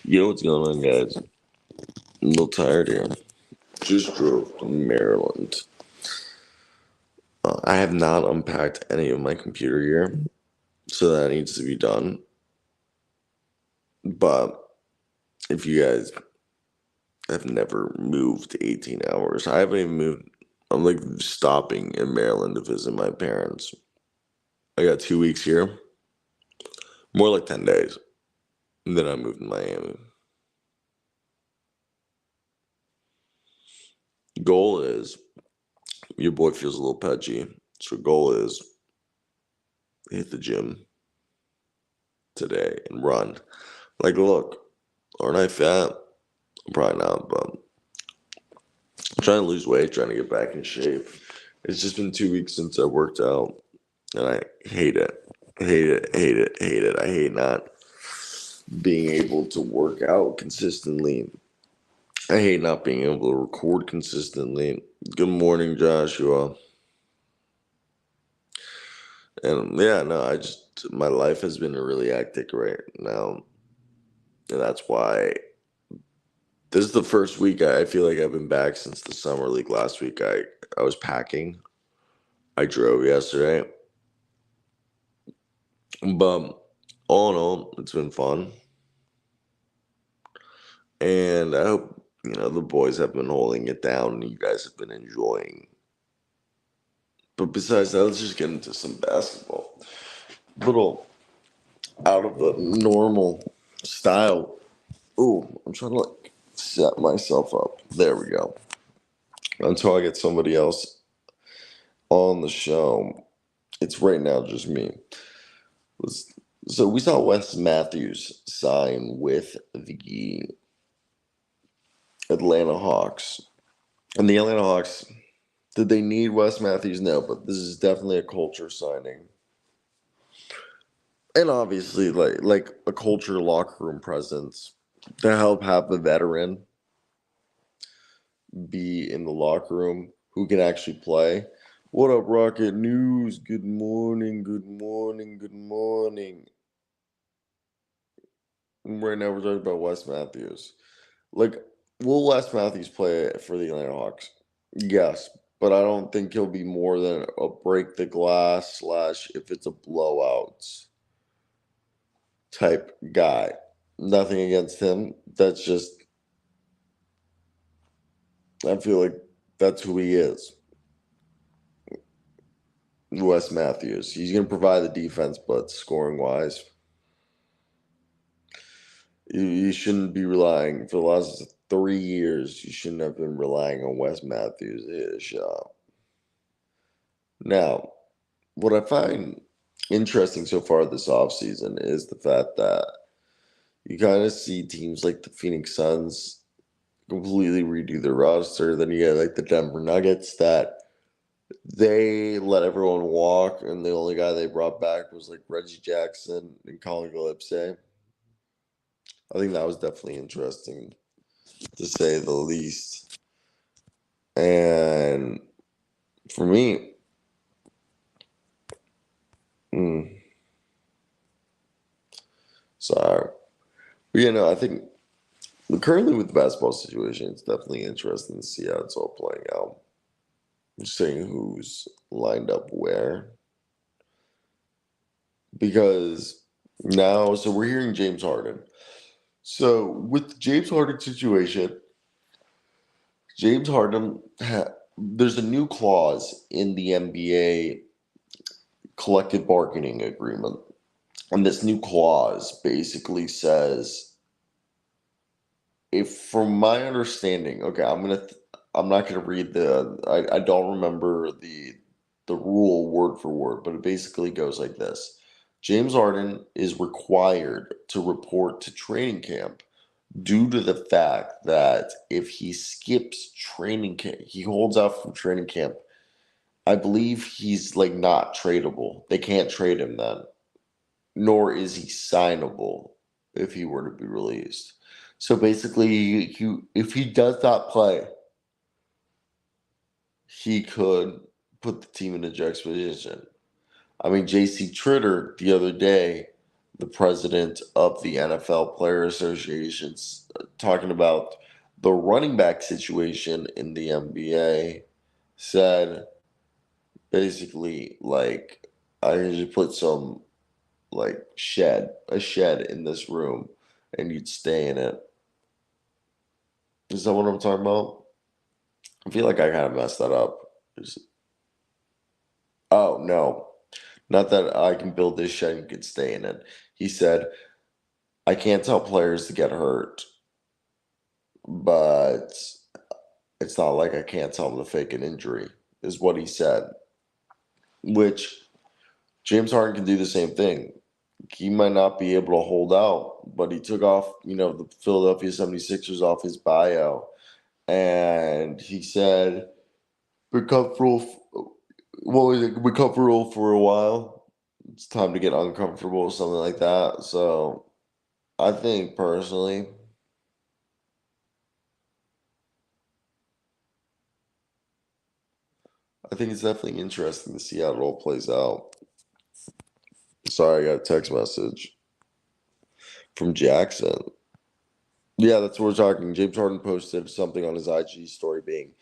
You know what's going on, guys? I'm a little tired here. Just drove to Maryland. I have not unpacked any of my computer here, so that needs to be done. But if you guys have never moved 18 hours, I haven't even moved. I'm like stopping in Maryland to visit my parents. I got 2 weeks here, more like 10 days. And then I moved to Miami. Goal is, your boy feels a little pudgy. So goal is hit the gym today and run. Like, look, aren't I fat? I'm probably not, but I'm trying to lose weight, trying to get back in shape. It's just been 2 weeks since I worked out, and I hate it. Hate it, hate it, hate it. I hate not being able to work out consistently. I hate not being able to record consistently. Good morning, Joshua. And yeah, no, my life has been really hectic right now. And that's why this is the first week I feel like I've been back since the summer league. Last week I was packing. I drove yesterday. But all in all, it's been fun. And I hope, the boys have been holding it down and you guys have been enjoying. But besides that, let's just get into some basketball. Little out of the normal style. Ooh, I'm trying to set myself up. There we go. Until I get somebody else on the show. It's right now just me. So we saw Wes Matthews sign with the Atlanta Hawks. And the Atlanta Hawks, did they need Wes Matthews? No, but this is definitely a culture signing. And obviously, like a culture locker room presence to help have the veteran be in the locker room who can actually play. What up, Rocket News? Good morning, good morning, good morning. Right now we're talking about Wes Matthews. Will Wes Matthews play for the Atlanta Hawks? Yes, but I don't think he'll be more than a break the glass / if it's a blowout type guy. Nothing against him. That's just, I feel like that's who he is. Wes Matthews. He's going to provide the defense, but scoring wise, you shouldn't be relying for the last 3 years. You shouldn't have been relying on Wes Matthews to hit a shot. Now, what I find interesting so far this offseason is the fact that you kind of see teams like the Phoenix Suns completely redo their roster. Then you get the Denver Nuggets that they let everyone walk, and the only guy they brought back was Reggie Jackson and Colin Gillespie. I think that was definitely interesting, to say the least. And for me, sorry. But I think currently with the basketball situation, it's definitely interesting to see how it's all playing out. Just saying who's lined up where. Because now, so we're hearing James Harden. So with the James Harden situation, James Harden, there's a new clause in the NBA collective bargaining agreement. And this new clause basically says, if from my understanding, okay, I'm not gonna read I don't remember the rule word for word, but it basically goes like this. James Harden is required to report to training camp due to the fact that if he skips training camp, he holds out from training camp. I believe he's not tradable. They can't trade him then, nor is he signable if he were to be released. So basically, if he does not play, he could put the team in a juxtaposition. I mean, J.C. Tritter the other day the president of the NFL Player Association, talking about the running back situation in the NBA, said basically like, I can just put some like a shed in this room and you'd stay in it. Is that what I'm talking about? I feel like I kind of messed that up. Oh no, not that I can build this shed and you could stay in it. He said, I can't tell players to get hurt, but it's not like I can't tell them to fake an injury, is what he said. Which James Harden can do the same thing. He might not be able to hold out, but he took off, the Philadelphia 76ers off his bio. And he said, we're comfortable. What was it? We're comfortable for a while. It's time to get uncomfortable, something like that. So I think personally, I think it's definitely interesting to see how it all plays out. Sorry, I got a text message from Jackson. Yeah, that's what we're talking. James Harden posted something on his IG story being,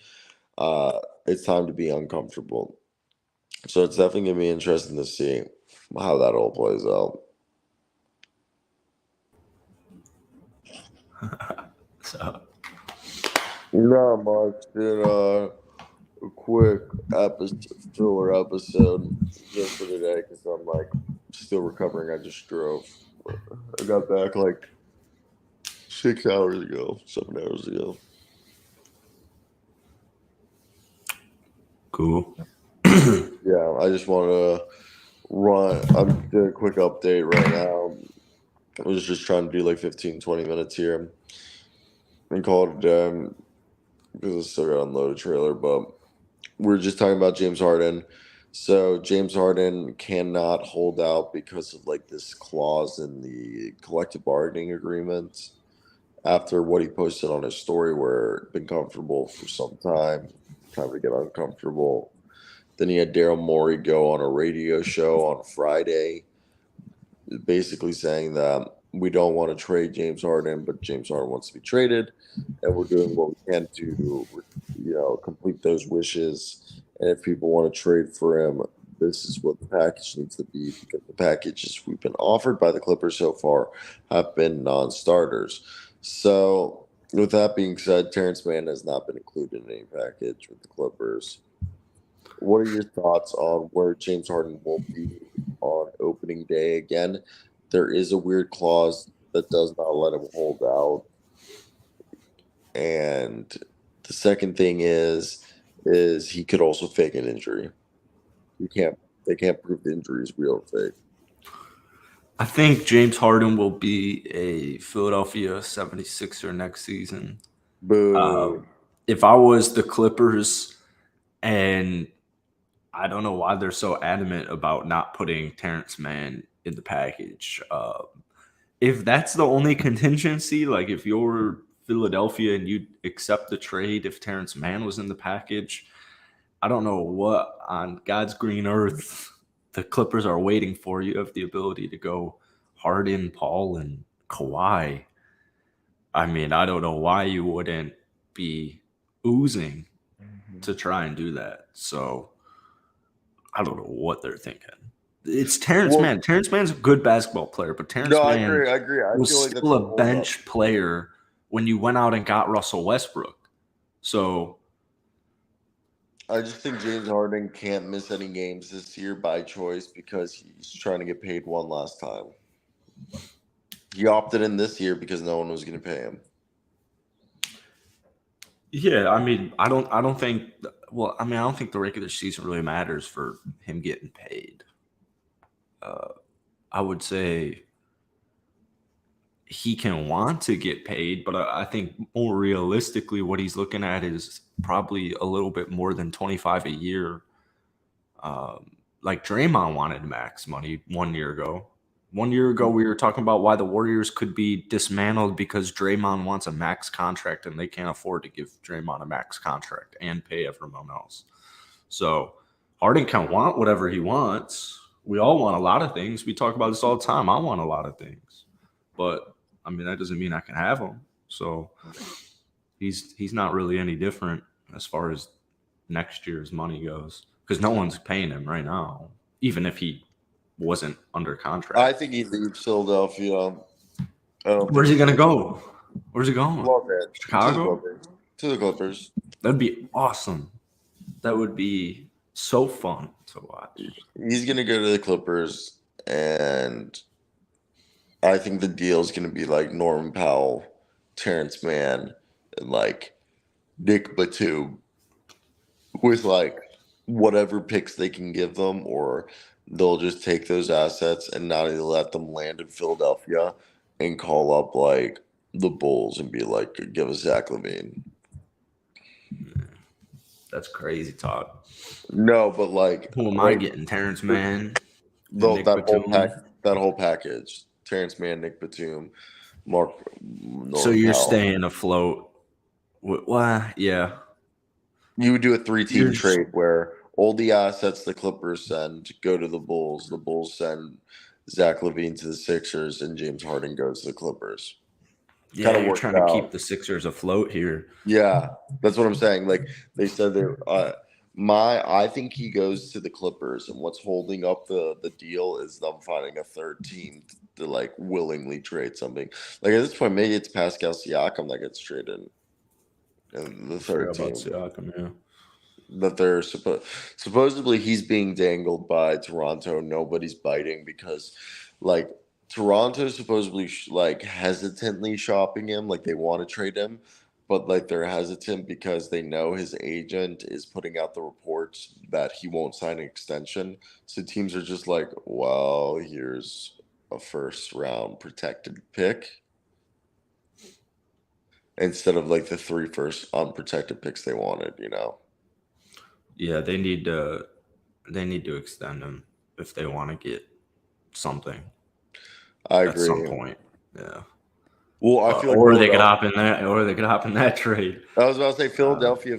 it's time to be uncomfortable. So it's definitely going to be interesting to see how that all plays out. So Not much. Did a quick filler episode just for today because I'm like still recovering. I just drove. I got back like 6 hours ago, 7 hours ago. cool. Yeah, I just want to I'm doing a quick update right now. I was just trying to do like 15, 20 minutes here and call it a day because I still got to unload a trailer. But we're just talking about James Harden. So James Harden cannot hold out because of like this clause in the collective bargaining agreement after what he posted on his story where been comfortable for some time to get uncomfortable. Then he had Daryl Morey go on a radio show on Friday basically saying that we don't want to trade James Harden, but James Harden wants to be traded, and we're doing what we can to, complete those wishes. And if people want to trade for him, this is what the package needs to be because the packages we've been offered by the Clippers so far have been non-starters. So, with that being said, Terrence Mann has not been included in any package with the Clippers. What are your thoughts on where James Harden will be on opening day? Again, there is a weird clause that does not let him hold out. And the second thing is he could also fake an injury. They can't prove the injury is real or fake. I think James Harden will be a Philadelphia 76er next season. Boo. If I was the Clippers, and I don't know why they're so adamant about not putting Terrence Mann in the package. If that's the only contingency, like if you're Philadelphia and you accept the trade if Terrence Mann was in the package, I don't know what on God's green earth the Clippers are waiting for. You have the ability to go Harden, Paul, and Kawhi. I mean, I don't know why you wouldn't be oozing to try and do that. So I don't know what they're thinking. It's Terrence Mann. Terrence Mann's a good basketball player, but Terrence Mann I agree. I was feel like that's still a a bench player when you went out and got Russell Westbrook. So I just think James Harden can't miss any games this year by choice because he's trying to get paid one last time. He opted in this year because no one was going to pay him. yeah, I mean, I don't think. Well, I mean, I don't think the regular season really matters for him getting paid. I would say he can want to get paid, but I think more realistically, what he's looking at is probably a little bit more than 25 a year. Like Draymond wanted max money 1 year ago. 1 year ago, we were talking about why the Warriors could be dismantled because Draymond wants a max contract and they can't afford to give Draymond a max contract and pay everyone else. So Harden can want whatever he wants, we all want a lot of things. We talk about this all the time. I want a lot of things, but I mean that doesn't mean I can have them. So he's not really any different as far as next year's money goes because no one's paying him right now, even if he wasn't under contract. I think he leaves Philadelphia. Where's he gonna go? Where's he going? Love it. Chicago? To the Clippers. That'd be awesome. That would be so fun to watch. He's gonna go to the Clippers, and I think the deal is gonna be like Norman Powell, Terrence Mann, and like Nick Batum, with like whatever picks they can give them, or they'll just take those assets and not even let them land in Philadelphia and call up like the Bulls and be like, give us Zach LaVine. That's crazy talk. No, but like, who am I getting? Terrence Mann, that whole package. Terrence Mann, Nick Batum, Mark. So you're staying afloat. Well, yeah. You would do a 3-team trade where all the assets the Clippers send go to the Bulls. The Bulls send Zach LaVine to the Sixers, and James Harden goes to the Clippers. Yeah, you're trying to keep the Sixers afloat here. Yeah, that's what I'm saying. Like they said, I think he goes to the Clippers, and what's holding up the deal is them finding a third team to like willingly trade something. Like at this point, maybe it's Pascal Siakam that gets traded. And the third team. Siakam, yeah. That they're supposedly he's being dangled by Toronto. Nobody's biting because, like, Toronto supposedly like hesitantly shopping him, like they want to trade him, but like they're hesitant because they know his agent is putting out the reports that he won't sign an extension. So teams are just like, well, here's a first round protected pick instead of like the 3 first unprotected picks they wanted, you know? Yeah, they need to extend him if they want to get something. I agree. At some point, yeah. Well, I feel like or they could hop in that trade. I was about to say Philadelphia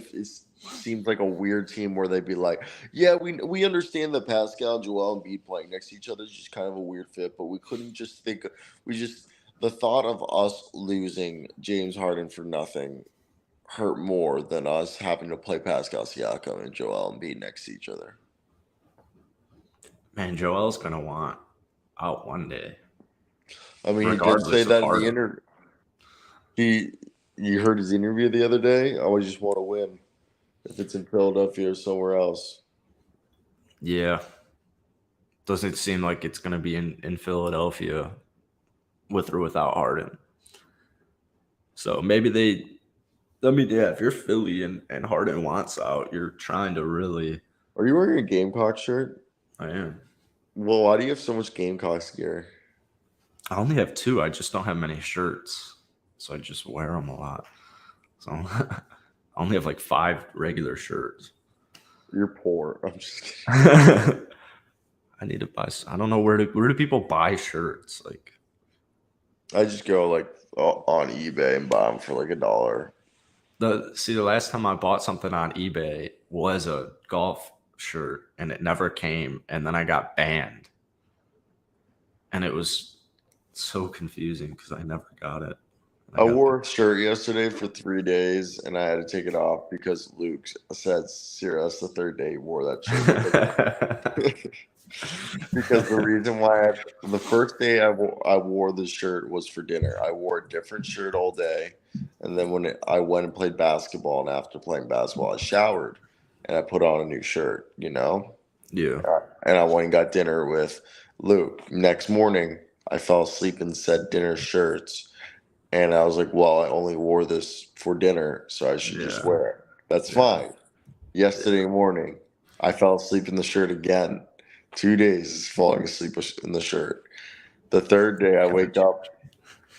seems like a weird team where they'd be like, yeah, we understand that Pascal and Joel Embiid playing next to each other is just kind of a weird fit, but we couldn't just think the thought of us losing James Harden for nothing hurt more than us having to play Pascal Siakam and Joel Embiid next to each other. Man, Joel's gonna want out one day. I mean, he did say that in the interview. You heard his interview the other day? I just want to win. If it's in Philadelphia or somewhere else. Yeah. Doesn't seem like it's going to be in Philadelphia with or without Harden. So maybe if you're Philly and Harden wants out, you're trying to really. Are you wearing a Gamecock shirt? I am. Well, why do you have so much Gamecocks gear? I only have 2. I just don't have many shirts. So I just wear them a lot. So I only have like 5 regular shirts. You're poor. I'm just kidding. I need to buy. I don't know where do people buy shirts? Like, I just go like on eBay and buy them for like $1. The last time I bought something on eBay was a golf shirt, and it never came, and then I got banned, and it was so confusing because I never got it. I wore a shirt yesterday for 3 days, and I had to take it off because Luke said, "Sir, that's the 3rd day he wore that shirt." Because the reason why the first day I wore the shirt was for dinner. I wore a different shirt all day, and then when I went and played basketball, and after playing basketball, I showered and I put on a new shirt. You know, yeah. And I went and got dinner with Luke. Next morning, I fell asleep in said dinner shirts. And I was like, well, I only wore this for dinner, so I should just wear it. That's fine. Yesterday morning, I fell asleep in the shirt again. 2 days falling asleep in the shirt. The 3rd day, I wake up.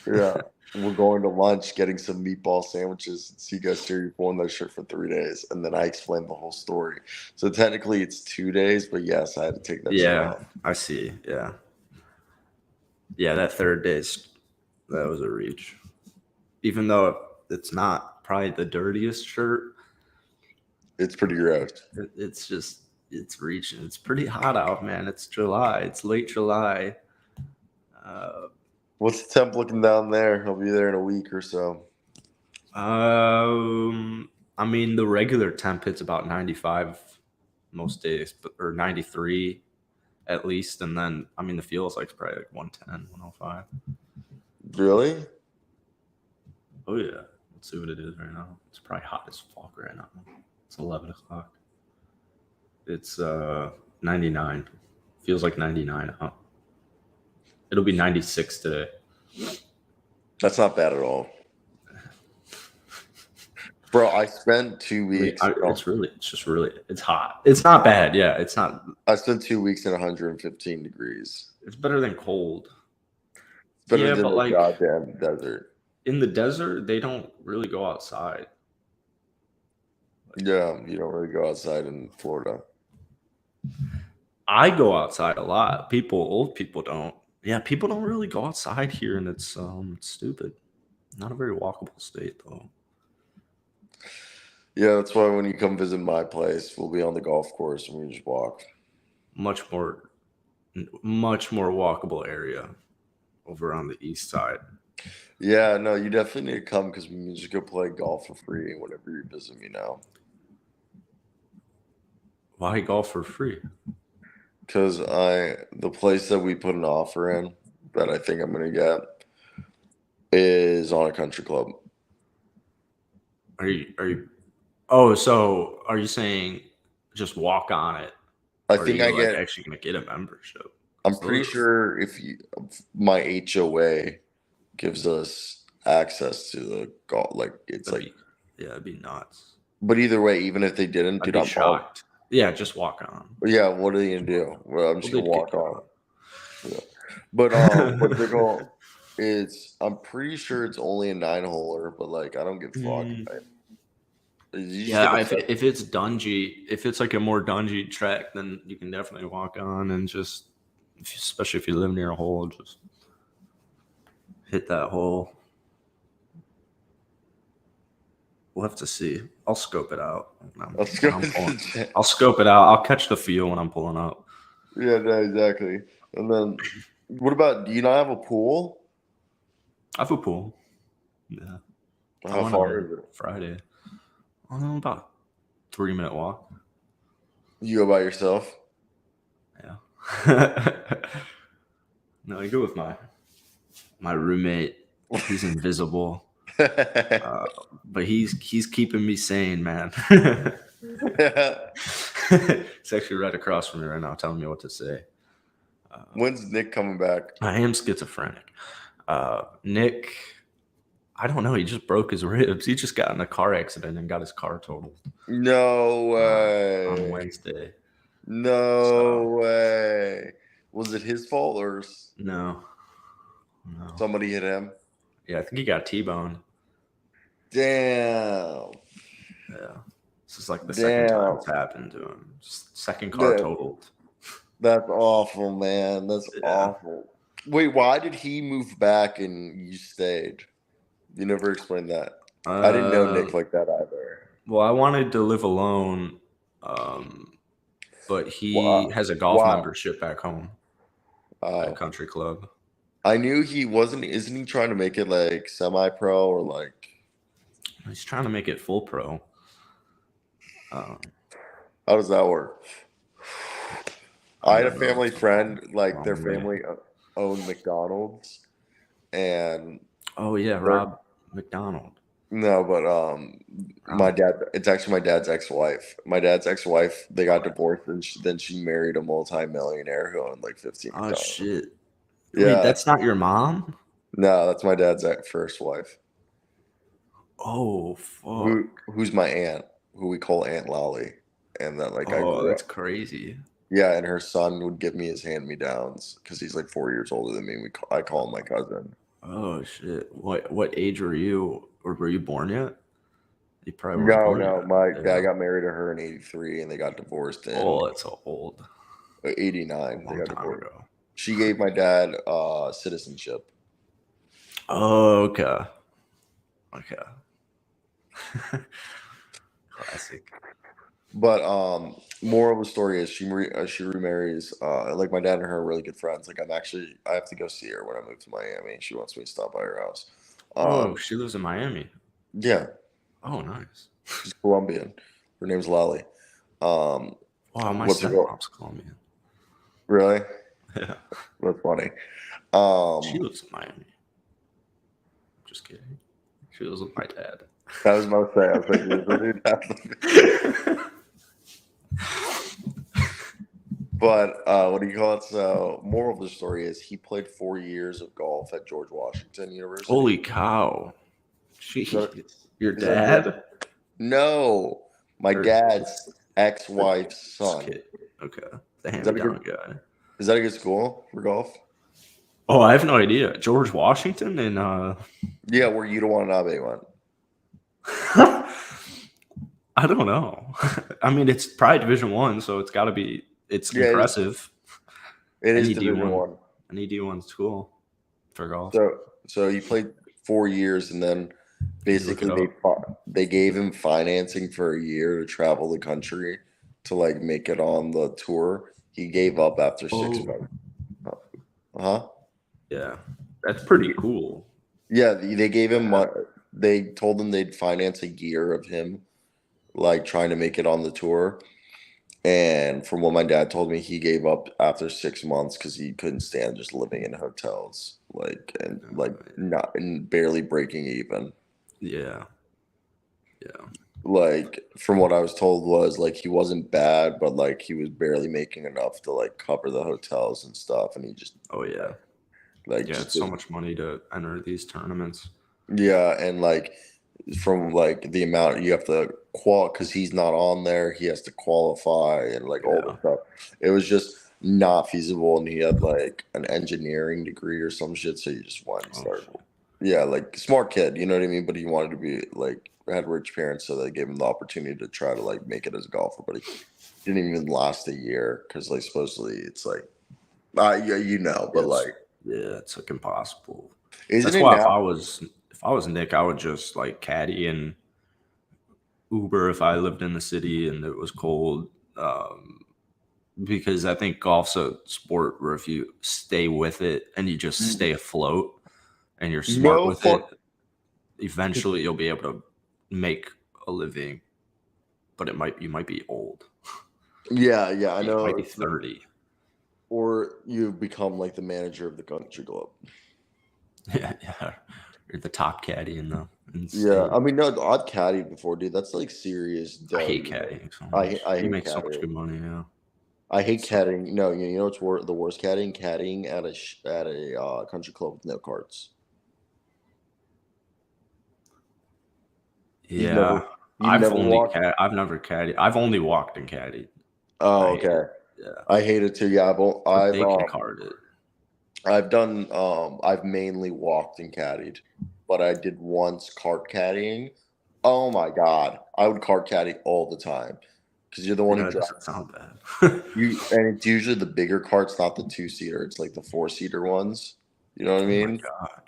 Yeah, we're going to lunch, getting some meatball sandwiches. So you guys here, you've worn that shirt for 3 days. And then I explained the whole story. So technically, it's 2 days, but yes, I had to take that shirt off. I see. Yeah. Yeah, that 3rd day, that was a reach. Even though it's not probably the dirtiest shirt. It's pretty gross. It's just, It's reaching. It's pretty hot out, man. It's July. It's late July. What's the temp looking down there? I'll be there in a week or so. I mean, the regular temp hits about 95 most days, or 93 at least, and then I mean the feels like it's probably like 110, 105. Really? Oh yeah. Let's see what it is right now. It's probably hot as fuck right now. It's 11 o'clock. It's 99. Feels like 99 out. It'll be 96 today. That's not bad at all. Bro, I spent 2 weeks. It's hot. It's not bad. Yeah, it's not. I spent 2 weeks in 115 degrees. It's better than cold. It's better Yeah, than but the like goddamn desert. in the desert, they don't really go outside. Yeah, you don't really go outside in Florida. I go outside a lot. Old people don't. Yeah, people don't really go outside here, and it's stupid. Not a very walkable state though. Yeah, that's why when you come visit my place, we'll be on the golf course and we just walk. Much more walkable area over on the east side. Yeah, no, you definitely need to come because we can just go play golf for free whenever you visit me now. Why golf for free? Because the place that we put an offer in that I think I'm gonna get is on a country club. Are you? Oh, so are you saying just walk on it? I Or think are I you get. actually gonna get a membership? I'm pretty sure if my HOA gives us access to the golf, like it's like. Yeah, it'd be nuts. But either way, even if they didn't, I'd dude, be I'm shocked. Yeah, just walk on. Yeah, what are you gonna do? Well, I'm just Well, gonna they'd walk kick you on. out. Yeah. But what they call I'm pretty sure it's only a 9-holer, but like I don't give a fuck. You just Yeah, get if it's dungy, if it's like a more dungy track, then you can definitely walk on and just, especially if you live near a hole, just hit that hole. We'll have to see. I'll scope it out. I'll scope it out. I'll catch the feel when I'm pulling up. Yeah, no, exactly. And then, what about? Do you not have a pool? I have a pool. Yeah. How far is it? Friday. I don't know, about 3-minute walk. You go by yourself? Yeah. No, I go with my roommate. He's invisible. But he's keeping me sane, man. He's actually right across from me right now telling me what to say. When's Nick coming back? I am schizophrenic. Nick, I don't know. He just broke his ribs. He just got in a car accident and got his car totaled. No way. On Wednesday. No way. Was it his fault or no? Somebody hit him? Yeah, I think he got T-boned. Damn. Yeah. This is like the second time it's happened to him. Second car totaled. That's awful, man. That's awful. Wait, why did he move back and you stayed? You never explained that. I didn't know Nick like that either. Well, I wanted to live alone, but he has a golf membership back home at a country club. I knew he wasn't. Isn't he trying to make it like semi-pro or like? He's trying to make it full pro. How does that work? I had a family friend, like their family owned McDonald's, and Rob McDonald. No, but my dad. It's actually my dad's ex-wife. My dad's ex-wife. They got divorced, and then she married a multi-millionaire who owned like 15. Oh shit! Yeah, wait, that's not your mom? No, that's my dad's first wife. Oh fuck! Who's my aunt? Who we call Aunt Lolly, and that like that's crazy. Yeah, and her son would give me his hand-me-downs because he's like 4 years older than me. I call him my cousin. Oh shit! What age were you, or were you born yet? You probably no. My dad got married to her in '83, and they got divorced. That's so old. '89. They got divorced. Ago. She gave my dad citizenship. Oh, okay. Classic. But moral of the story is she remarries. Like my dad and her are really good friends. Like I have to go see her when I move to Miami. She wants me to stop by her house. Oh, she lives in Miami. Yeah, Oh, nice. she's Colombian. Her name's Lally. Wow, my What's her goal? stepmom's Colombian. Really? Yeah, That's funny. she lives in Miami. Just kidding. She lives with my dad. I was about to say, I was like, dude, but what do you call it? So, moral of the story is he played 4 years of golf at George Washington University. Holy cow! Is that, Jeez, your is that good? dad? No, my Or dad's ex-wife's just son. kid. Okay, the Is that a hand-me-down good? guy. Is that a good school for golf? Oh, I have no idea. George Washington and Yeah, where you don't want to be one. I don't know. I mean, it's probably Division One, so it's got to be. It's Yeah, impressive. it is Any Division D1, One. any D1 school for golf. So he played 4 years, and then You look it basically up. they gave him financing for a year to travel the country to like make it on the tour. He gave up after 6 months. Huh? Yeah, that's pretty cool. Yeah, they gave him. They told him they'd finance a year of him, like trying to make it on the tour. And from what my dad told me, he gave up after 6 months because he couldn't stand just living in hotels, like not and barely breaking even. Yeah, yeah. Like from what I was told was like he wasn't bad, but like he was barely making enough to like cover the hotels and stuff, and he just Oh yeah, like yeah. just It's so much money to enter these tournaments. yeah, and like from like the amount you have to because he's not on there, he has to qualify and like all Yeah. this stuff. It was just not feasible, and he had like an engineering degree or some shit, so he just wanted to Oh start. shit. Yeah, like smart kid, you know what I mean? But he wanted to be like had rich parents, so they gave him the opportunity to try to like make it as a golfer, but he didn't even last a year because like supposedly it's like yeah, but It's like yeah, it's like impossible. isn't That's it why now? if I was Nick, I would just like caddy and Uber if I lived in the city and it was cold. Because I think golf's a sport where if you stay with it and you just stay afloat and you're smart No with it, fuck. eventually you'll be able to make a living. But you might be old. Yeah, I You might know. be 30. Or you become like the manager of the country club. Yeah, yeah. You're the top caddy in the Yeah, state. I mean, no, I've caddied before, dude. That's like serious I hate dough. caddying so I much. You hate make so much caddying. good money, yeah. I hate So caddying. No, you know what's the worst caddying? Caddying at a country club with no carts. You've yeah. never you've never walked. I've never caddied. I've only walked and caddied. I Oh, hate it. okay. Yeah. I hate it too. Yeah, But they can card it. I've done I've mainly walked and caddied, but I did once cart caddying. Oh my god, I would cart caddy all the time because you're the one who Yeah, it drives. doesn't sound bad. And it's usually the bigger carts, not the 2-seater. It's like the 4-seater ones. You know what I Oh my mean? god.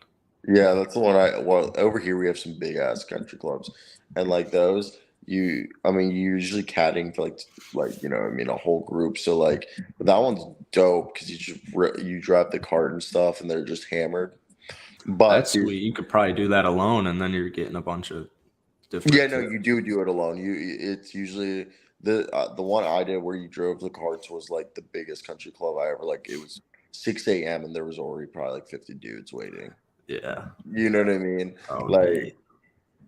Yeah, that's the one well, over here we have some big ass country clubs. And like those, I mean, you usually caddying for like, you know, what I mean, a whole group. So like that one's dope because you just you drive the cart and stuff and they're just hammered. But That's dude, sweet. You could probably do that alone and then you're getting a bunch of yeah, different no, kids. you do it alone. It's usually the one I did where you drove the carts was like the biggest country club I ever like. It was 6 a.m. and there was already probably like 50 dudes waiting. Yeah. You know what I mean? That would Like be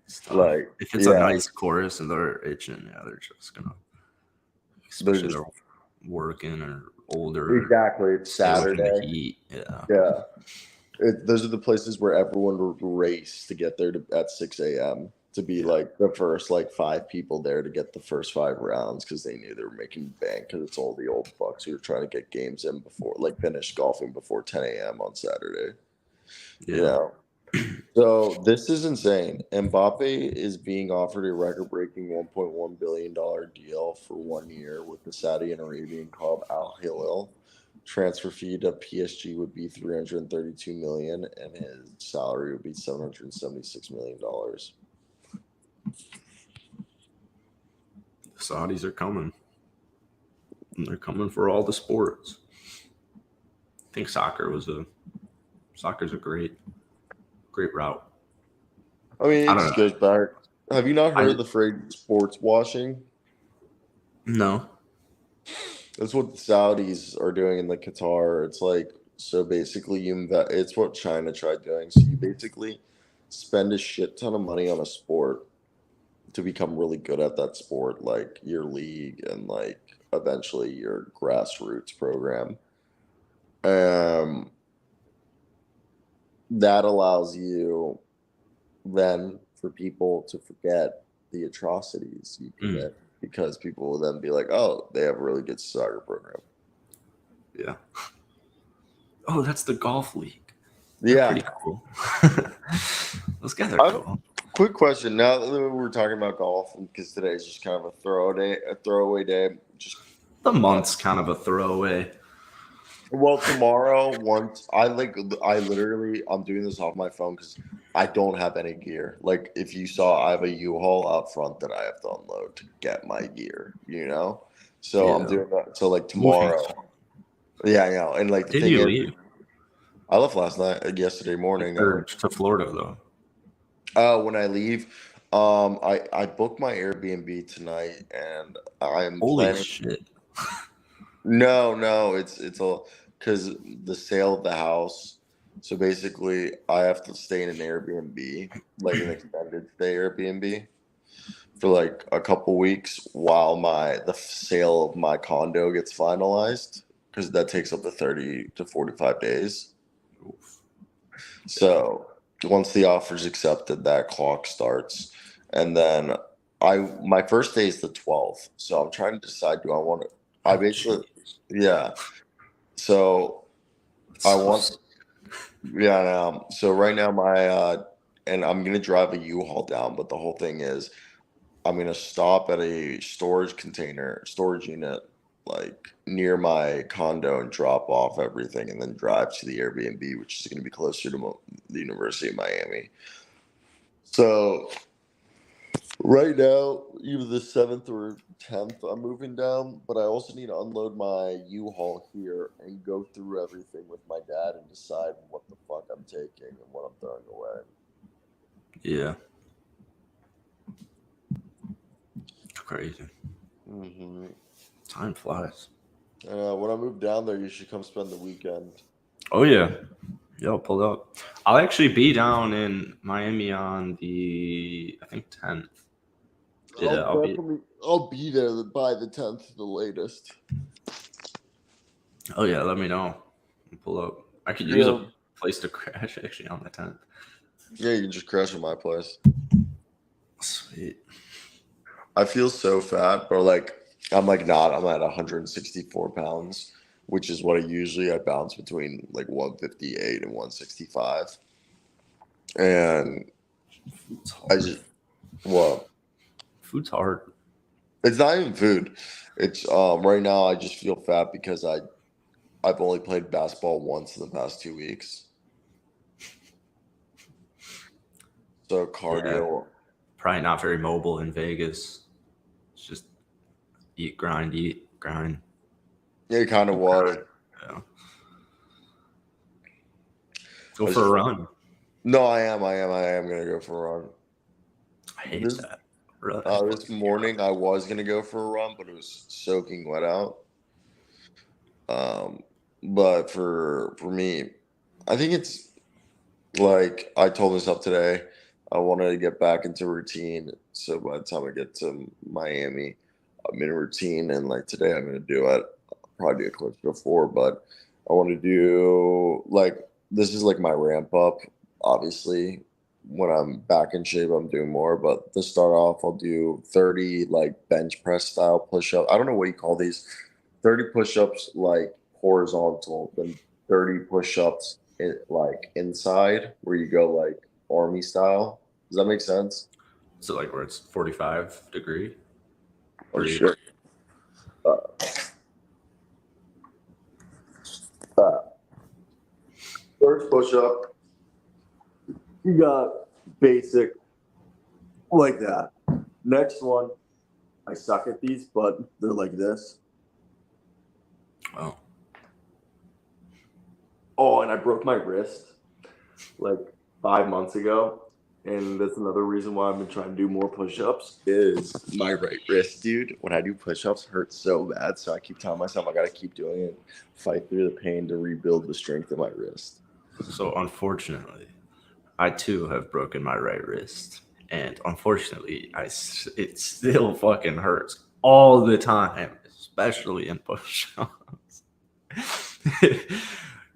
stuff. If it's a yeah, nice chorus and they're itching, yeah, they're just gonna they're especially just they're working or older, exactly. It's stay up in the Saturday. heat. Yeah. Yeah, those are the places where everyone would race to get there at 6 a.m. to be Yeah. like the first like 5 people there to get the first 5 rounds because they knew they were making bank because it's all the old fucks who were trying to get games in before like finish golfing before 10 a.m. on Saturday. Yeah. Yeah. So this is insane. Mbappe is being offered a record-breaking $1.1 billion deal for 1 year with the Saudi and Arabian club Al Hilal. Transfer fee to PSG would be 332 million, and his salary would be 776 million dollars. Saudis are coming. And they're coming for all the sports. I think soccer's a great route. I mean, I it don't just know. goes back. Have you not heard the phrase sports washing? No. That's what the Saudis are doing in like Qatar. It's like, so basically you invest. It's what China tried doing. So you basically spend a shit ton of money on a sport to become really good at that sport, like your league and like eventually your grassroots program. Um, that allows you then for people to forget the atrocities you commit because people will then be like, oh, they have a really good soccer program. Yeah. Oh, that's the golf league. They're Yeah. pretty cool. Those guys are cool. Quick question. Now that we're talking about golf, because today is just kind of a throwaway day. Just the month's kind of a throwaway. Well, tomorrow, once I'm doing this off my phone because I don't have any gear. Like, if you saw, I have a U-Haul out front that I have to unload to get my gear, So Yeah. I'm doing that. So, like, tomorrow. Yeah, I know. And, like, the Did thing you is, leave? I left last night, yesterday morning. Or to Florida, though? When I leave, I booked my Airbnb tonight, and I'm Holy planning. shit. No, it's because the sale of the house. So basically, I have to stay in an Airbnb, like an extended stay Airbnb, for like a couple weeks while the sale of my condo gets finalized, because that takes up to 30 to 45 days. Oof. So once the offer's accepted, that clock starts, and then my first day is the 12th. So I'm trying to decide, do I want to? I basically, yeah. So I want, yeah. So right now and I'm gonna drive a U-Haul down, but the whole thing is, I'm gonna stop at a storage unit, like near my condo, and drop off everything, and then drive to the Airbnb, which is gonna be closer to the University of Miami. So right now, either the 7th or 10th, I'm moving down, but I also need to unload my U-Haul here and go through everything with my dad and decide what the fuck I'm taking and what I'm throwing away. Yeah. It's crazy. Mm-hmm. Time flies. When I move down there, you should come spend the weekend. Oh, yeah. Yo, pull up. I'll actually be down in Miami on the, I think, 10th. Yeah, I'll be there by the 10th, the latest. Oh, yeah, let me know. Pull up. I could use a place to crash, actually, on the 10th. Yeah, you can just crash at my place. Sweet. I feel so fat, but I'm at 164 pounds, which is what I bounce between like 158 and 165. And Food's hard. It's not even food. It's right now I just feel fat because I've only played basketball once in the past 2 weeks. So cardio. Yeah. Probably not very mobile in Vegas. It's just eat, grind. Yeah, it kind of was. Yeah. Go for a run. No, I am gonna go for a run. I hate that. This morning I was gonna go for a run, but it was soaking wet out. But for me, I think it's like I told myself today, I wanted to get back into routine. So by the time I get to Miami, I'm in a routine, and like today I'm gonna do it. I'll probably do a clip before, but I want to do this is like my ramp up. Obviously, when I'm back in shape, I'm doing more. But to start off, I'll do 30 like bench press style push up. I don't know what you call these. 30 push ups like horizontal, then 30 push ups like inside, where you go like army style. Does that make sense? So like where it's 45 degree? Oh, sure. First push up, you got basic like that. Next one, I suck at these, but they're like this. Oh. Oh, and I broke my wrist like 5 months ago. And that's another reason why I've been trying to do more push-ups is my right wrist, dude. When I do push-ups, hurts so bad. So I keep telling myself I got to keep doing it, fight through the pain to rebuild the strength of my wrist. So unfortunately, I too have broken my right wrist. And unfortunately, it still fucking hurts all the time, especially in push-ups.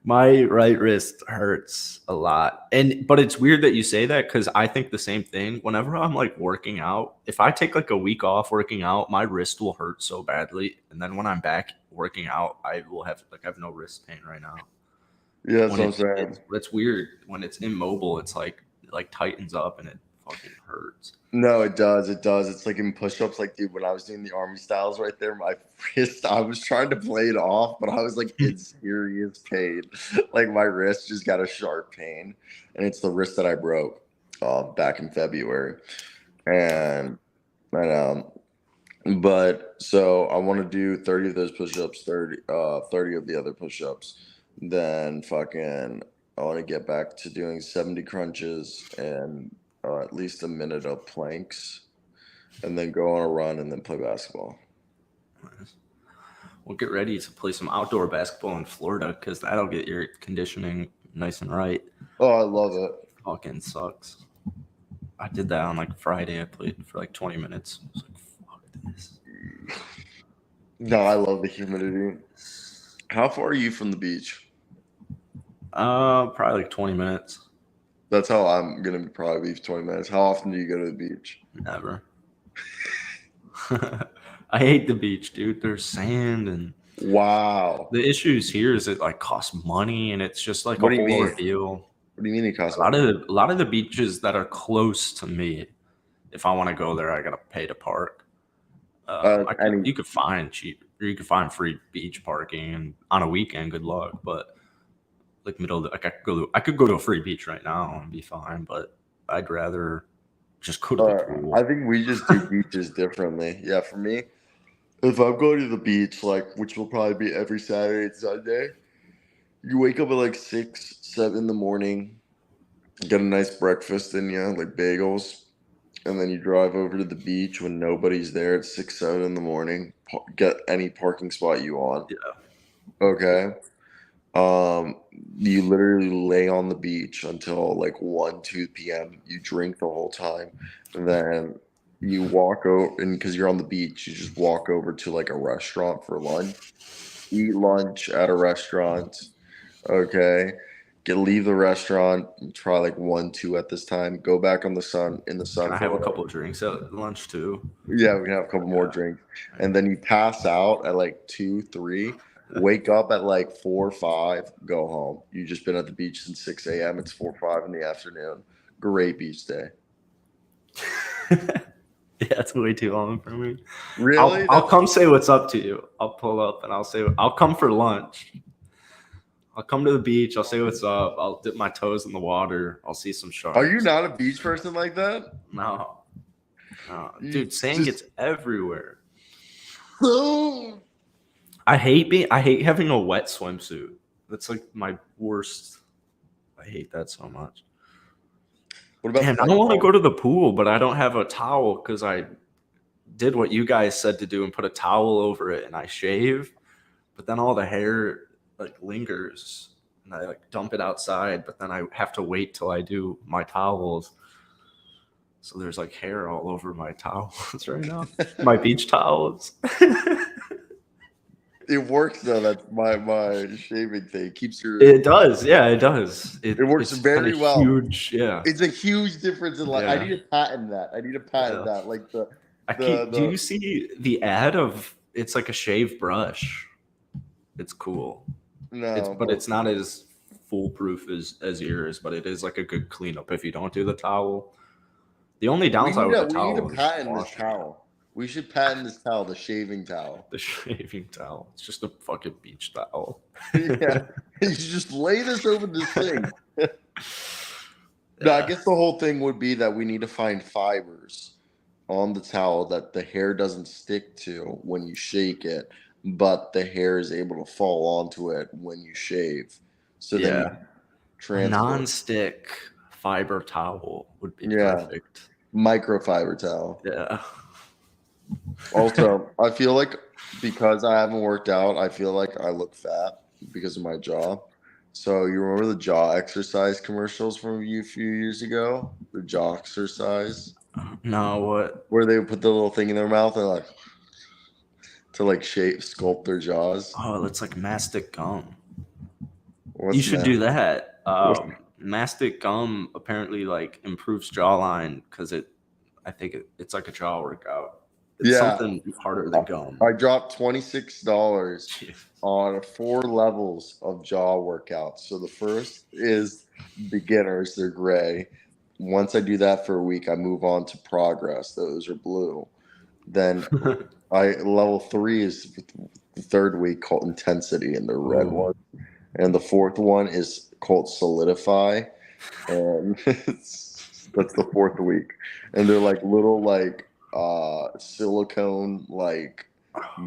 My right wrist hurts a lot. But it's weird that you say that because I think the same thing. Whenever I'm like working out, if I take like a week off working out, my wrist will hurt so badly. And then when I'm back working out, I have no wrist pain right now. Yeah, that's When what I'm saying. it's weird. When it's immobile, it's like tightens up and it fucking hurts. No, it does. It does. It's like in push-ups, like, dude, when I was doing the army styles right there, my wrist, I was trying to play it off, but I was like in serious pain. Like my wrist just got a sharp pain. And it's the wrist that I broke back in February. And but so I want to do 30 of those push-ups, 30 of the other push-ups. Then fucking I want to get back to doing 70 crunches and at least a minute of planks, and then go on a run and then play basketball. We'll get ready to play some outdoor basketball in Florida because that'll get your conditioning nice and right. Oh, I love it. Fucking sucks. I did that on like Friday. I played for like 20 minutes. I was like, fuck this. No, I love the humidity. How far are you from the beach? Probably like 20 minutes. That's how I'm gonna probably be 20 minutes. How often do you go to the beach? Never. I hate the beach, dude. There's sand and Wow. the issues here is it like costs money and it's just like What a do you whole mean? ordeal. What do you mean it costs A lot money? of the beaches that are close to me, if I want to go there, I gotta pay to park. You could find cheap, or you could find free beach parking, and on a weekend, good luck. But like I could go to a free beach right now and be fine. But I'd rather just go to the pool. I think we just do beaches differently. Yeah, for me, if I'm going to the beach, like, which will probably be every Saturday and Sunday, you wake up at like 6, 7 in the morning, get a nice breakfast in you, like bagels, and then you drive over to the beach when nobody's there at 6, 7 in the morning. Get any parking spot you want. Yeah. Okay. You literally lay on the beach until like 1, 2 p.m. You drink the whole time, and then you walk over, and because you're on the beach, you just walk over to like a restaurant for lunch, eat lunch at a restaurant. Okay. Leave the restaurant, try like 1, 2 at this time, go back in the sun Can I for have a like, couple of drinks at lunch too? yeah, we can have a couple more drinks. And then you pass out at like 2, 3, wake up at like 4, 5, go home. You've just been at the beach since 6 a.m. It's 4, 5 in the afternoon. Great beach day. Yeah, it's way too long for me. Really? I'll come say what's up to you. I'll pull up and I'll come for lunch. I'll come to the beach. I'll say what's up. I'll dip my toes in the water. I'll see some sharks. Are you not a beach person like that? No. Dude, sand gets everywhere. I hate having a wet swimsuit. That's like my worst. I hate that so much. What about I don't want to go to the pool, but I don't have a towel because I did what you guys said to do and put a towel over it and I shave, but then all the hair like lingers and I like dump it outside, but then I have to wait till I do my towels. So there's like hair all over my towels right now. My beach towels. It works though. That's my shaving thing. Keeps your. It does. Yeah, it does. It works very well. Huge. Yeah. It's a huge difference in life. Yeah. I need to patent that. Like do you see the ad of it's like a shave brush? It's cool. No, but it's not as foolproof as yours, but it is like a good cleanup if you don't do the towel. The only downside with the towel we need to patent this towel. We should patent this towel, the shaving towel. The shaving towel. It's just a fucking beach towel. Yeah. You just lay this over this thing. No, I guess the whole thing would be that we need to find fibers on the towel that the hair doesn't stick to when you shake it, but the hair is able to fall onto it when you shave. So then you Yeah. A transfer. non-stick fiber towel would be Yeah, perfect. microfiber towel. Yeah. Also, I feel like because I haven't worked out, I feel like I look fat because of my jaw. So you remember the jaw exercise commercials from a few years ago? The jaw exercise No, what? where they would put the little thing in their mouth and like to like shape sculpt their jaws. Oh, it's like mastic gum. You What's should that? do that. What's, Mastic gum apparently like improves jawline because I think it's like a jaw workout. It's yeah, something harder I, than gum. I dropped $26 Jeez. on 4 levels of jaw workouts. So the first is beginners, they're gray. Once I do that for a week, I move on to progress. Those are blue. Then I level 3 is the third week called intensity, and the red Ooh. one. And the fourth one is called solidify, and that's the fourth week. And they're like little like silicone like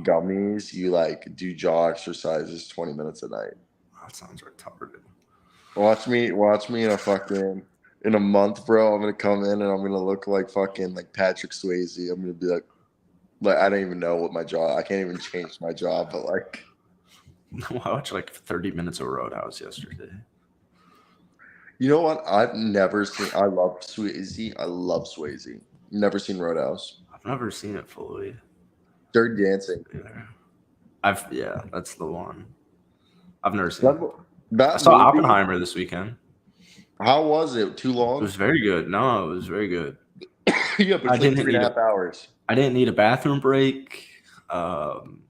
gummies. You like do jaw exercises 20 minutes a night. That sounds retarded. Watch me in a month, bro. I'm gonna come in and I'm gonna look like fucking like Patrick Swayze. I'm gonna be like I don't even know what my jaw. I can't even change my jaw, but like I watched like 30 minutes of Roadhouse yesterday. you know what? I've never seen. I love Swayze. I love Swayze. Never seen Roadhouse. I've never seen it fully. Dirty Dancing. Either. Yeah, that's the one. I've never seen That, it. I that saw movie. Oppenheimer this weekend. How was it? Too It long? was very good. No, it was very good. Yeah, but I it's like didn't three and need a a half hours. I didn't need a bathroom break. Um,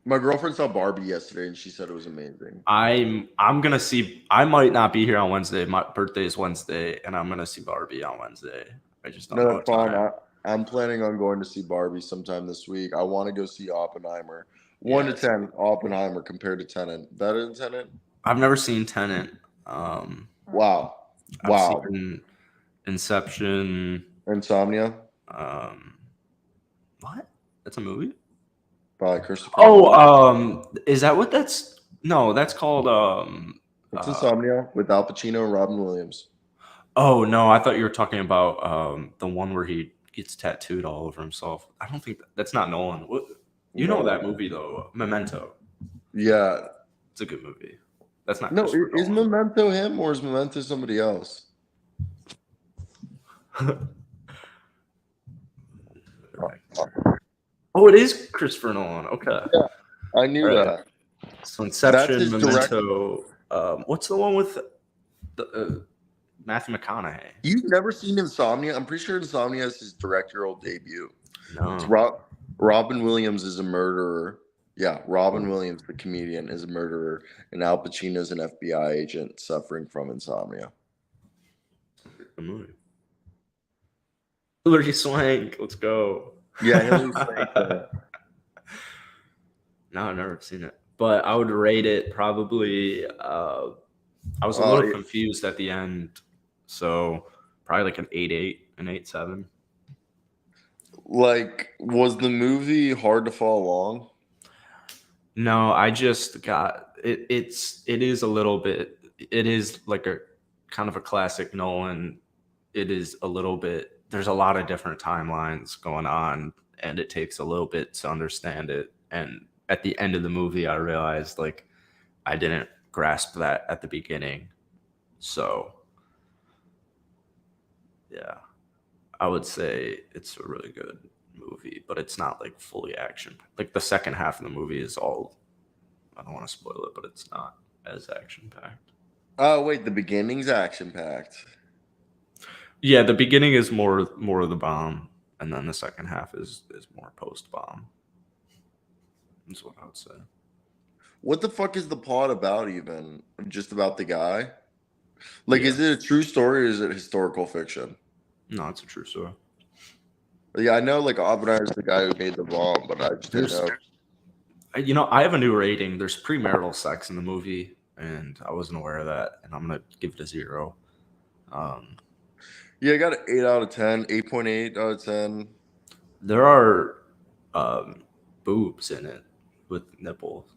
My girlfriend saw Barbie yesterday, and she said it was amazing. I'm gonna see. I might not be here on Wednesday. My birthday is Wednesday, and I'm gonna see Barbie on Wednesday. I just don't No, know that's what fine. time. I'm planning on going to see Barbie sometime this week. I want to go see Oppenheimer. One to Yes, 10, Oppenheimer compared to Tenet. Better than Tenet? I've never seen Tenet. Um, Wow, I've wow. seen Inception. Insomnia Um, what? That's a movie? by Christopher Oh, Nolan. is that what that's? No, that's called. It's Uh, Insomnia with Al Pacino and Robin Williams. oh no, I thought you were talking about the one where he gets tattooed all over himself. I don't think that's not Nolan. What? You know No, that movie though, Memento. yeah, It's a good movie. That's not no. Christopher Is Nolan. Memento him or is Memento somebody else? Oh, it is Christopher Nolan. Okay, all Yeah, I knew right. that. So That's Inception, his direct. Memento. What's the one with the Matthew McConaughey? You've never seen Insomnia? I'm pretty sure Insomnia is his directorial debut. It's No. Robin Williams is a murderer. Yeah, Robin Williams, the comedian, is a murderer, and Al Pacino's an FBI agent suffering from insomnia. The movie. Hilary Swank. Let's go. Yeah, Hillary Swank. No, I've never seen it, but I would rate it probably. I was a Oh, little confused at the end, so probably like an 8.8, an 8.7. like, was the movie hard to follow along? No, I just got it. It is a little bit. It is like a kind of a classic Nolan. It is a little bit. There's a lot of different timelines going on, and it takes a little bit to understand it. And at the end of the movie, I realized like I didn't grasp that at the beginning. So yeah, I would say it's a really good movie, but it's not like fully action. Like the second half of the movie is all, I don't want to spoil it, but it's not as action packed. Oh, wait, the beginning's action packed. Yeah, the beginning is more of the bomb, and then the second half is more post bomb. Is what I would say. What the fuck is the plot about, even? Just about the guy? Like, Yeah. is it a true story or is it historical fiction? No, it's a true story. Yeah, I know, like, Oppenheimer's the guy who made the bomb, but I just didn't There's, know. I have a new rating. There's premarital sex in the movie, and I wasn't aware of that, and I'm gonna give it a 0. Yeah, I got an 8 out of 10, 8.8 out of 10. There are boobs in it with nipples.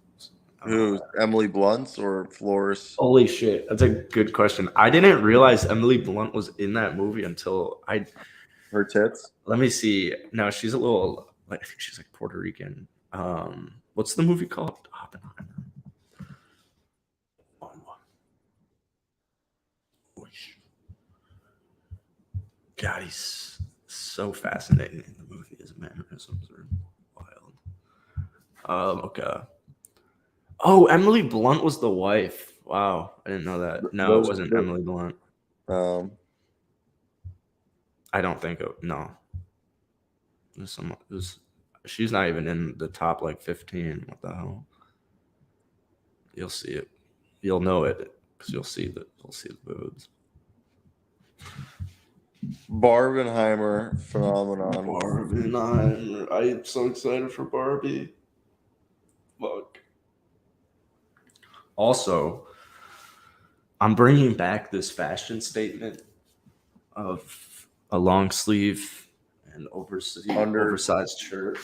Who? Emily Blunt's or Flores? Holy shit, that's a good question. I didn't realize Emily Blunt was in that movie until Her tits? let me see. No, she's a little. I think she's like Puerto Rican. What's the movie called? Oppenheimer. God, he's so fascinating in the movie. His mannerisms are wild. Okay. Oh, Emily Blunt was the wife. Wow, I didn't know that. No, it wasn't Emily Blunt. I don't think it. No. She's not even in the top like 15. What the hell? You'll see it. You'll know it because you'll see the boobs. Barbenheimer phenomenon. Barbenheimer. I'm so excited for Barbie. Fuck. Also, I'm bringing back this fashion statement of a long sleeve and oversized shirt.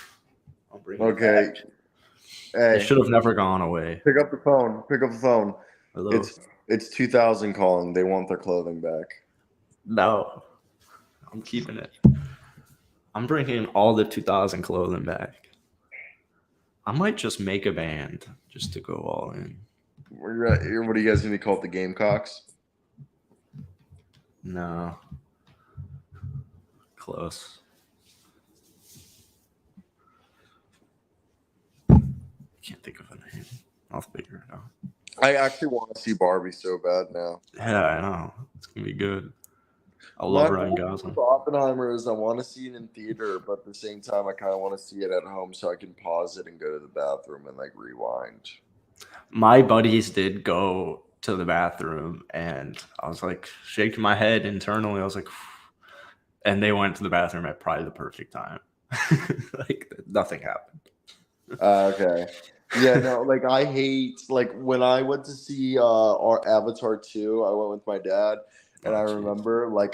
I'm bringing it back. Hey, it should have never gone away. Pick up the phone. Hello? It's 2000 calling. They want their clothing back. No. I'm keeping it. I'm bringing all the 2000 clothing back. I might just make a band just to go all in. What are you guys going to call it? The Gamecocks? No. Close. Can't think of a name. I'll figure it out. I actually want to see Barbie so bad now. Yeah, I know. It's going to be good. I love Ryan Gosling. Oppenheimer is I want to see it in theater, but at the same time, I kind of want to see it at home so I can pause it and go to the bathroom and like rewind. My buddies did go to the bathroom, and I was like shaking my head internally. I was like, and they went to the bathroom at probably the perfect time. Like nothing happened. Okay. Yeah, no, like I hate like when I went to see our Avatar 2, I went with my dad. And I remember, for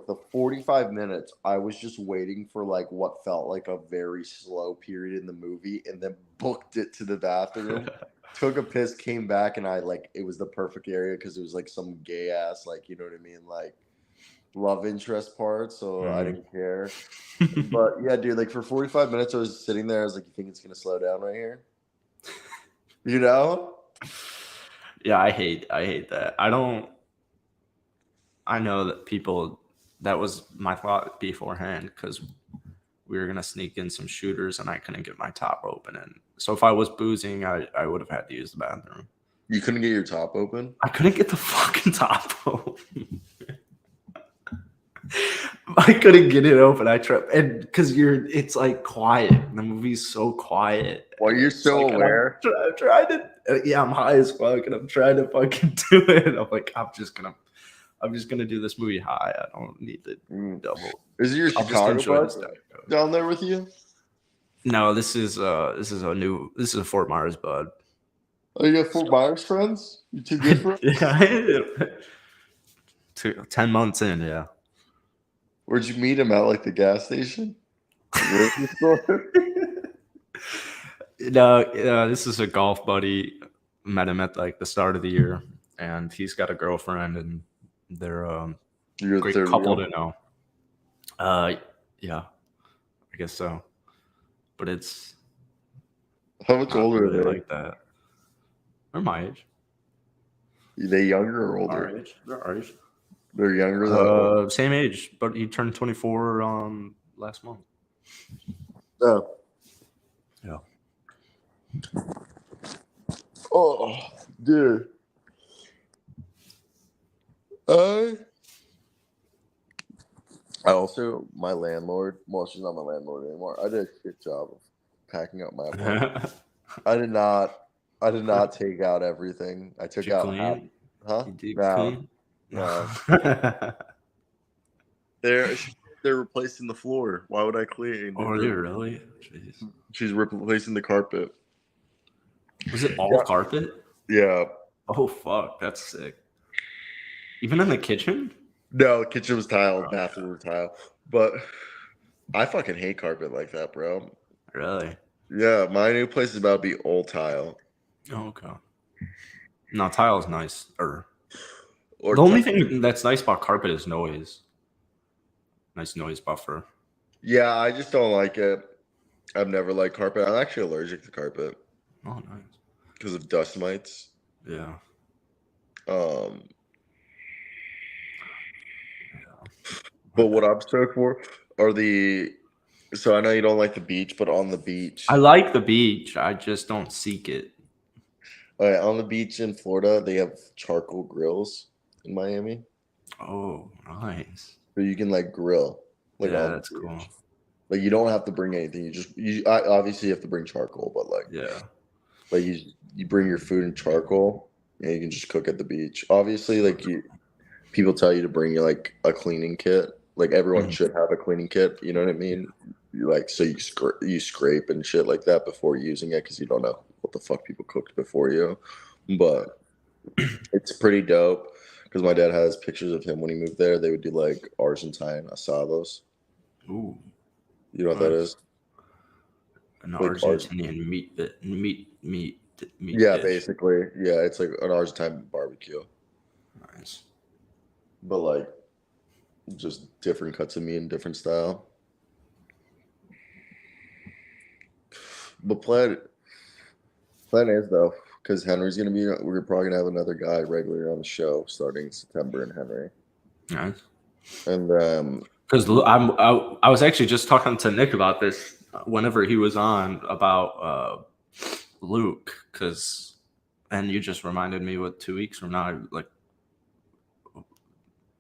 the 45 minutes, I was just waiting for like what felt like a very slow period in the movie, and then booked it to the bathroom, took a piss, came back, and it was the perfect area because it was like some gay ass, like, you know what I mean, like love interest part. So I didn't care. But yeah, dude, like for 45 minutes, I was sitting there. I was like, you think it's gonna slow down right here? You know? Yeah, I hate that. I know that that was my thought beforehand because we were going to sneak in some shooters and I couldn't get my top open. And so if I was boozing, I would have had to use the bathroom. You couldn't get your top open? I couldn't get the fucking top open. I couldn't get it open. I tried. And because it's like quiet. The movie's so quiet. Well, you're so aware. I'm trying to. Yeah, I'm high as fuck and I'm trying to fucking do it. I'm like, I'm just gonna do this movie high. I don't need the double. Is it your Chicago bud down there with you? No, this is a Fort Myers bud. Oh, you got Fort Myers friends? You too good for it? Yeah, 10 months in, yeah. Where'd you meet him at? Like the gas station? No, this is a golf buddy. Met him at like the start of the year, and he's got a girlfriend, and they're a great couple to know. Yeah, I guess so. But it's how much older are they? Like that. They're my age. Are they younger or older? They're our age. They're younger though. Same age, but he turned 24 last month. Oh. Yeah. Oh, dude. I also, my landlord, well, she's not my landlord anymore. I did a shit job of packing up my apartment. I did not take out everything. I took out half. Huh? No. They're replacing the floor. Why would I clean? Oh, are they really? Jeez. She's replacing the carpet. Was it all carpet? Yeah. Oh, fuck. That's sick. Even in the kitchen? No, kitchen was tile, bathroom was tile. But I fucking hate carpet like that, bro. Really? Yeah, my new place is about to be all tile. Oh, okay. No, tile is nice. Or Or the only thing that's nice about carpet is noise. Nice noise buffer. yeah, I just don't like it. I've never liked carpet. I'm actually allergic to carpet Oh, nice. because of dust mites. Yeah. Um, My but what bad. I'm stoked for are the. So I know you don't like the beach, but on the beach, I like the beach. I just don't seek it. on the beach in Florida, they have charcoal grills in Miami, Oh, nice. so you can like grill like Yeah, on the that's cool. beach. Like you don't have to bring anything. Obviously you have to bring charcoal, but Yeah. you bring your food in charcoal and you can just cook at the beach. Obviously, people tell you to bring like a cleaning kit. Like everyone Mhm. should have a cleaning kit. You know what I mean? So you scrape and shit like that before using it because you don't know what the fuck people cooked before you. But it's pretty dope because my dad has pictures of him when he moved there. They would do like Argentine asados. Ooh, You know what that nice. is? An Like Argentinian meat yeah, dish. basically. Yeah, it's like an Argentine barbecue. Nice. But like just different cuts of meat and different style. But plan is though, because Henry's gonna be. We're probably gonna have another guy regularly on the show starting in September and Henry, Nice. and Because I was actually just talking to Nick about this whenever he was on about Luke, and you just reminded me what 2 weeks from now, like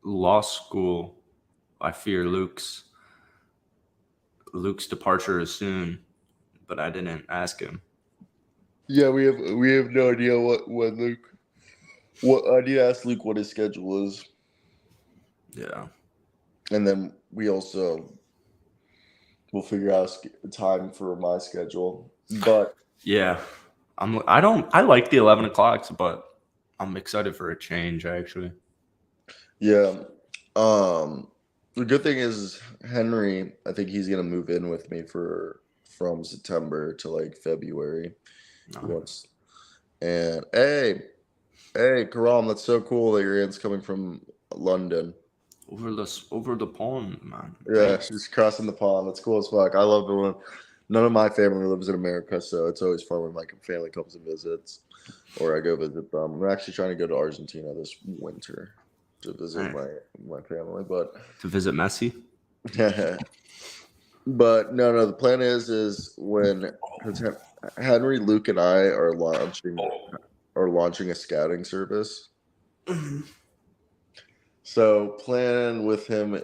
law school. I fear Luke's departure is soon, but I didn't ask him. yeah, we have no idea what Luke. What I need to ask Luke what his schedule is, Yeah. and then we also will figure out time for my schedule. But Yeah. I like the 11 o'clocks, but I'm excited for a change actually. yeah, the good thing is Henry. I think he's gonna move in with me from September to like February. He No. wants and hey, Karam, that's so cool that your aunt's coming from London. Over the pond, man. Yeah, Thanks. she's crossing the pond. That's cool as fuck. I love it when none of my family lives in America, so it's always fun when my family comes and visits, or I go visit them. I'm actually trying to go to Argentina this winter to visit Alright. my family, but To visit Messi. but no, the plan is when because Henry, Luke, and I are launching a scouting service. So plan with him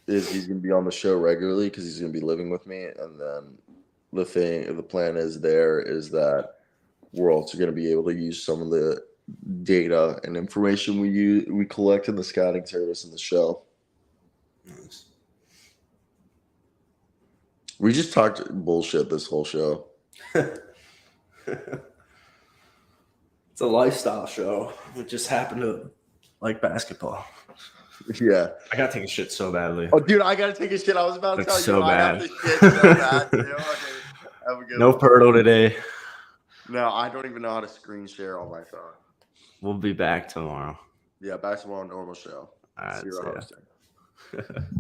is he's gonna be on the show regularly because he's gonna be living with me, and then the plan is that we're also gonna be able to use some of the data and information we collect in the scouting service in the show. Nice. We just talked bullshit this whole show. It's a lifestyle show. It just happened to like basketball. Yeah. I gotta take a shit so badly. Oh, dude, I gotta take a shit. I was about to That's tell so you I have bad. to shit so bad too. Okay, have a good No one. Pirtle today. No, I don't even know how to screen share on my phone. We'll be back tomorrow. Yeah, back to our normal show. All right, Cyro see ya. hosting.